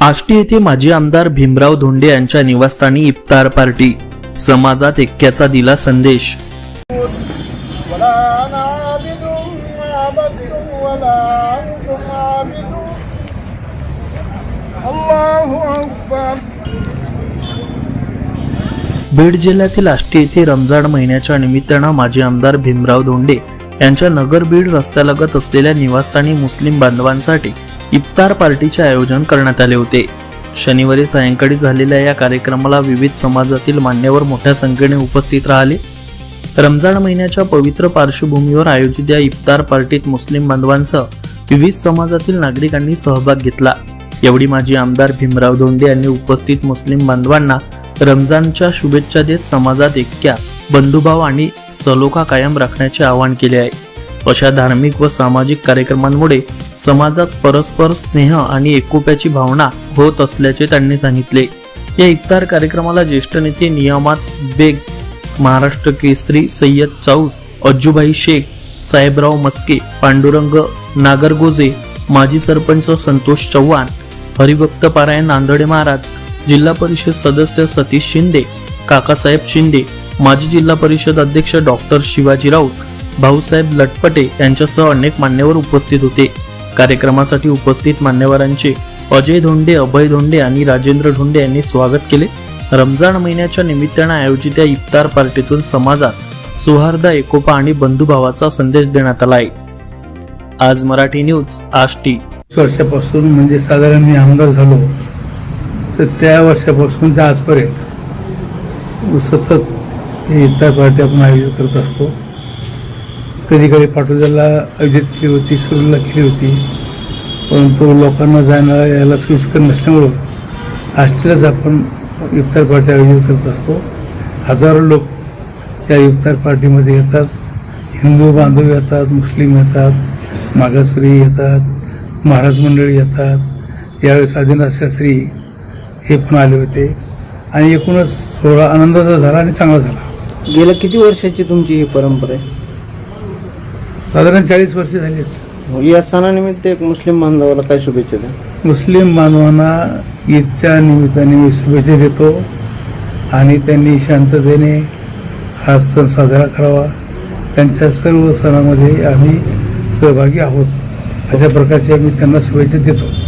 आष्टी येथे माजी आमदार भीमराव धोंडे यांच्या निवासस्थानी इफ्तार पार्टी, समाजात ऐक्याचा दिला संदेश। बीड जिल्ह्यातील आष्टी येथे रमजान महिन्याच्या निमित्तानं माजी आमदार भीमराव धोंडे यांच्या नगर बीड रस्त्यालगत असलेल्या निवासस्थानी मुस्लिम बांधवांसाठी इफ्तार पार्टीचे आयोजन करण्यात आले होते। शनिवारी सायंकाळी झालेल्या या कार्यक्रमाला विविध समाजातील मान्यवर मोठ्या संख्येने उपस्थित राहिले। रमजान महिन्याच्या पवित्र पार्श्वभूमीवर आयोजित या इफ्तार पार्टीत मुस्लिम बांधवांसह विविध समाजातील नागरिकांनी सहभाग घेतला। यावेळी माजी आमदार भीमराव धोंडे यांनी उपस्थित मुस्लिम बांधवांना रमजानच्या शुभेच्छा देत समाजात ऐक्य, बंधुभाव आणि सलोखा कायम राखण्याचे आवाहन केले आहे। अशा धार्मिक व सामाजिक कार्यक्रमांमुळे समाजात परस्पर स्नेह आणि एकोप्याची भावना होत असल्याचे त्यांनी सांगितले। या इफ्तार कार्यक्रमाला ज्येष्ठ नेते नियामत बेग, महाराष्ट्र केसरी सय्यद चाऊस, अज्जूभाई शेख, साहेबराव मस्के, पांडुरंग नागरगोजे, माजी सरपंच संतोष चव्हाण, हरिभक्त पारायण नांदडे महाराज, जिल्हा परिषद सदस्य सतीश शिंदे, काकासाहेब शिंदे, माजी जिल्हा परिषद अध्यक्ष डॉक्टर शिवाजी राऊत, भाऊसाहेब लटपटे यांच्यासह अनेक मान्यवर उपस्थित होते। कार्यक्रमासाठी उपस्थित मान्यवरांचे अजय धोंडे, अभय धोंडे आणि राजेंद्र धोंडे यांनी स्वागत केले। रमजान महिन्याच्या निमित्तानं आयोजित या इफ्तार पार्टीतून समाजात सौहार्द, एकोपा आणि बंधुभावाचा संदेश देण्यात आला आहे। आज मराठी न्यूज आष्टी। वर्षापासून म्हणजे साधारण मी आमदार झालो तर त्या वर्षापासून ते आजपर्यंत सतत इफ्तार पार्टी आपण आयोजित करत असतो। कधी कधी पाटोद्याला आयोजित केली होती, सुरूला केली होती, परंतु लोकांना जायला यायला सोयीस्कर नसल्यामुळं आष्टीलाच आपण इफ्तार पार्टी आयोजित करत असतो। हजारो लोक या इफ्तार पार्टीमध्ये येतात। हिंदू बांधव येतात, मुस्लिम येतात, मागासवर्गीय येतात, महाराज मंडळी येतात। यावेळेस आदिनाथ शास्त्री हे पण आले होते आणि एकूणच सोहळा आनंदाचा झाला आणि चांगला झाला। गेल्या किती वर्षाची तुमची ही परंपरा आहे? साधारण 40 वर्षे झाली आहेत। या सणानिमित्त एक मुस्लिम बांधवाला काय शुभेच्छा द्या? मुस्लिम बांधवांना ईदच्या निमित्ताने मी शुभेच्छा देतो आणि त्यांनी शांततेने हा सण साजरा करावा। त्यांच्या सर्व सणामध्ये आम्ही सहभागी आहोत, अशा प्रकारचे मी त्यांना शुभेच्छा देतो।